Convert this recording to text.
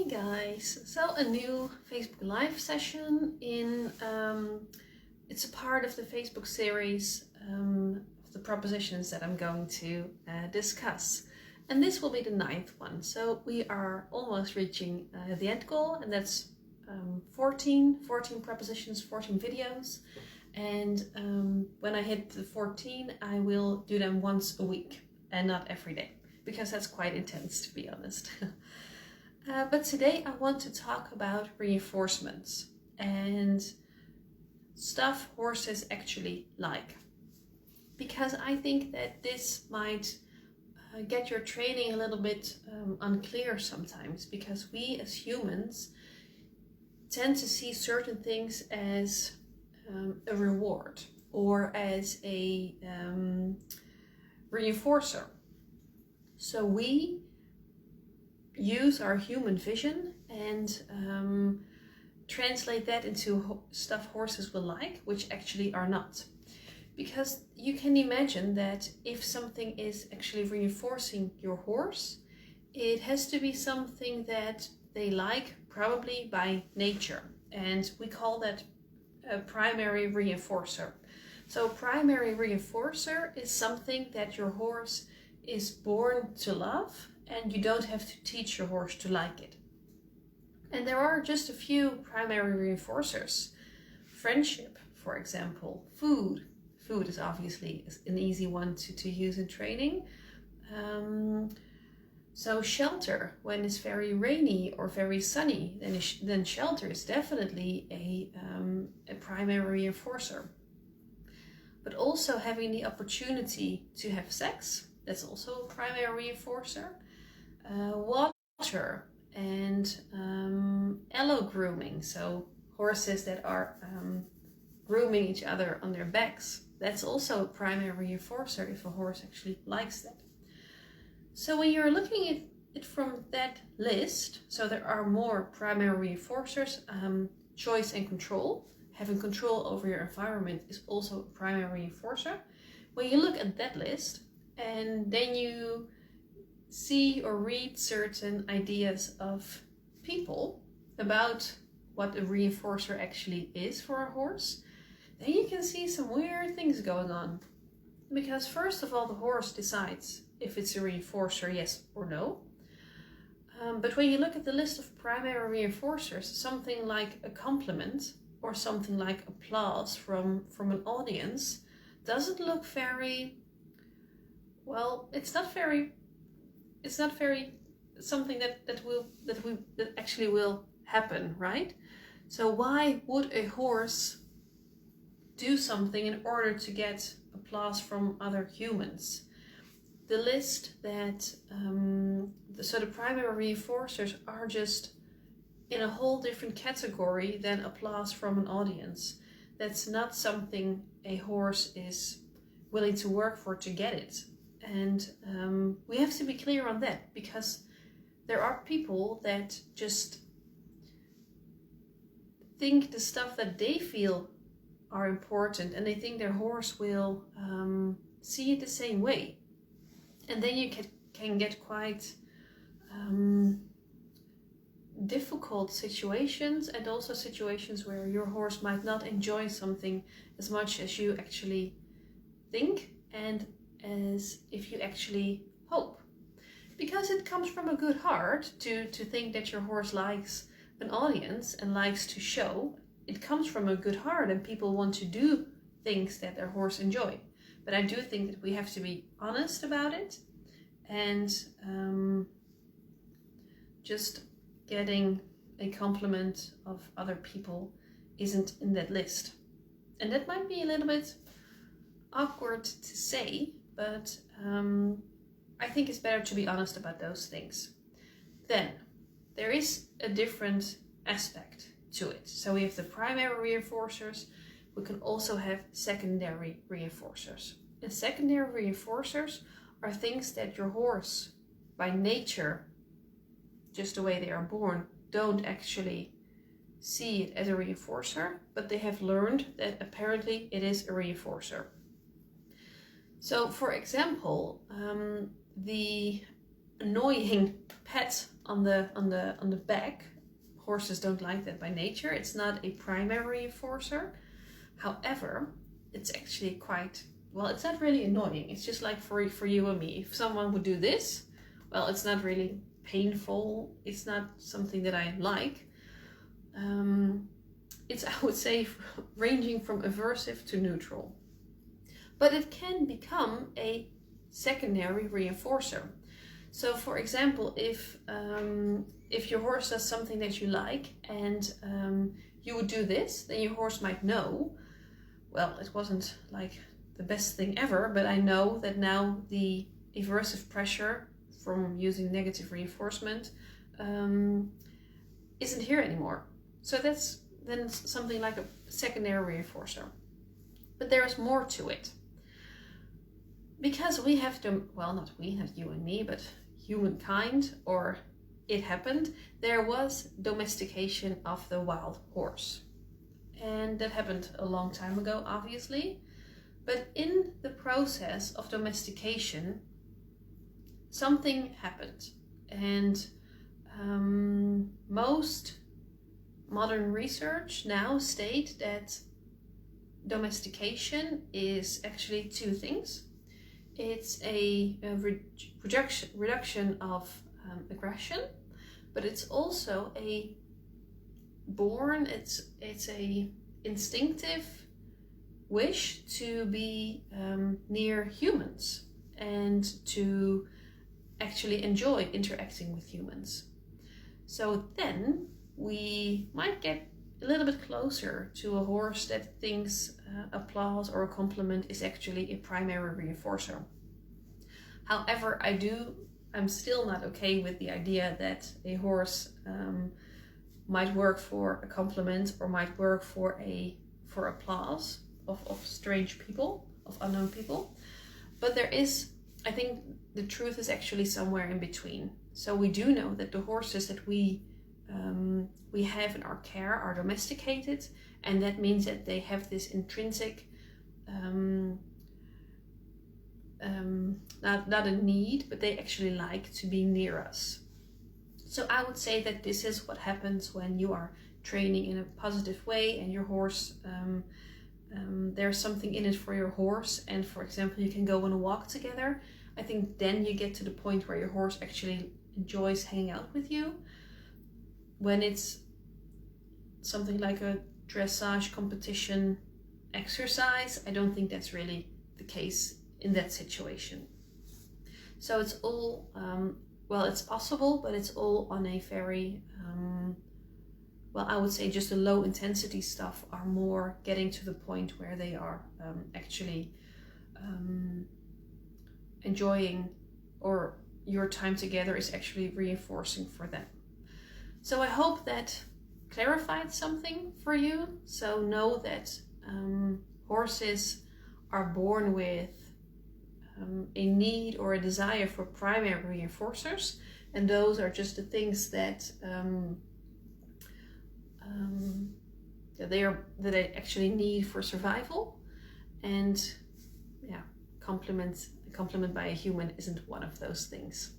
Hey guys, so a new Facebook Live session it's a part of the Facebook series of the propositions that I'm going to discuss. And this will be the 9th one, so we are almost reaching the end goal, and that's 14 propositions, 14 videos. And when I hit the 14, I will do them once a week and not every day, because that's quite intense, to be honest. But today I want to talk about reinforcements and stuff horses actually like, because I think that this might get your training a little bit unclear sometimes, because we as humans tend to see certain things as a reward or as a reinforcer. So we use our human vision and translate that into stuff horses will like, which actually are not. Because you can imagine that if something is actually reinforcing your horse, it has to be something that they like, probably by nature. And we call that a primary reinforcer. So primary reinforcer is something that your horse is born to love, and you don't have to teach your horse to like it. And there are just a few primary reinforcers. Friendship, for example. Food. Food is obviously an easy one to use in training. So shelter, when it's very rainy or very sunny, then shelter is definitely a primary reinforcer. But also having the opportunity to have sex, that's also a primary reinforcer. Water and allo grooming, so horses that are grooming each other on their backs, that's also a primary reinforcer if a horse actually likes that. So when you're looking at it from that list, so there are more primary reinforcers. Choice and control, having control over your environment, is also a primary reinforcer. When you look at that list and then you see or read certain ideas of people about what a reinforcer actually is for a horse, then you can see some weird things going on. Because first of all, the horse decides if it's a reinforcer, yes or no. But when you look at the list of primary reinforcers, something like a compliment or something like applause from an audience doesn't look very, well, it's not very something that actually will happen, right? So why would a horse do something in order to get applause from other humans? The list that the primary reinforcers are just in a whole different category than applause from an audience. That's not something a horse is willing to work for to get it. And we have to be clear on that, because there are people that just think the stuff that they feel are important, and they think their horse will see it the same way. And then you can get quite difficult situations, and also situations where your horse might not enjoy something as much as you actually think and as if you actually hope. Because it comes from a good heart to think that your horse likes an audience and likes to show. It comes from a good heart, and people want to do things that their horse enjoy. But I do think that we have to be honest about it, and just getting a compliment of other people isn't in that list. And that might be a little bit awkward to say, but I think it's better to be honest about those things. Then there is a different aspect to it. So we have the primary reinforcers. We can also have secondary reinforcers. And secondary reinforcers are things that your horse, by nature, just the way they are born, don't actually see it as a reinforcer, but they have learned that apparently it is a reinforcer. So for example, the annoying pet on the back. Horses don't like that by nature. It's not a primary reinforcer. However, it's actually quite, well, it's not really annoying. It's just like for you and me. If someone would do this, well, it's not really painful. It's not something that I like. It's, I would say, ranging from aversive to neutral. But it can become a secondary reinforcer. So for example, if your horse does something that you like and you would do this, then your horse might know, well, it wasn't like the best thing ever, but I know that now the aversive pressure from using negative reinforcement isn't here anymore. So that's then something like a secondary reinforcer. But there is more to it. Because we have to, well, not we, not you and me, but humankind, or it happened, there was domestication of the wild horse. And that happened a long time ago, obviously. But in the process of domestication, something happened. And most modern research now state that domestication is actually two things. It's a reduction of aggression, but it's also a instinctive wish to be near humans and to actually enjoy interacting with humans. So then we might get a little bit closer to a horse that thinks applause or a compliment is actually a primary reinforcer. However, I'm still not okay with the idea that a horse might work for a compliment or might work for applause of strange people, of unknown people. But there is, I think the truth is actually somewhere in between. So we do know that the horses that we have in our care are domesticated, and that means that they have this intrinsic, not a need, but they actually like to be near us. So I would say that this is what happens when you are training in a positive way and your horse, there's something in it for your horse, and for example you can go on a walk together. I think then you get to the point where your horse actually enjoys hanging out with you. When it's something like a dressage competition exercise, I don't think that's really the case in that situation. So it's all, well, it's possible, but it's all on a very, well, I would say just the low intensity stuff are more getting to the point where they are actually enjoying, or your time together is actually reinforcing for them. So I hope that clarified something for you. So know that horses are born with a need or a desire for primary reinforcers, and those are just the things that they actually need for survival. And yeah, compliment by a human isn't one of those things.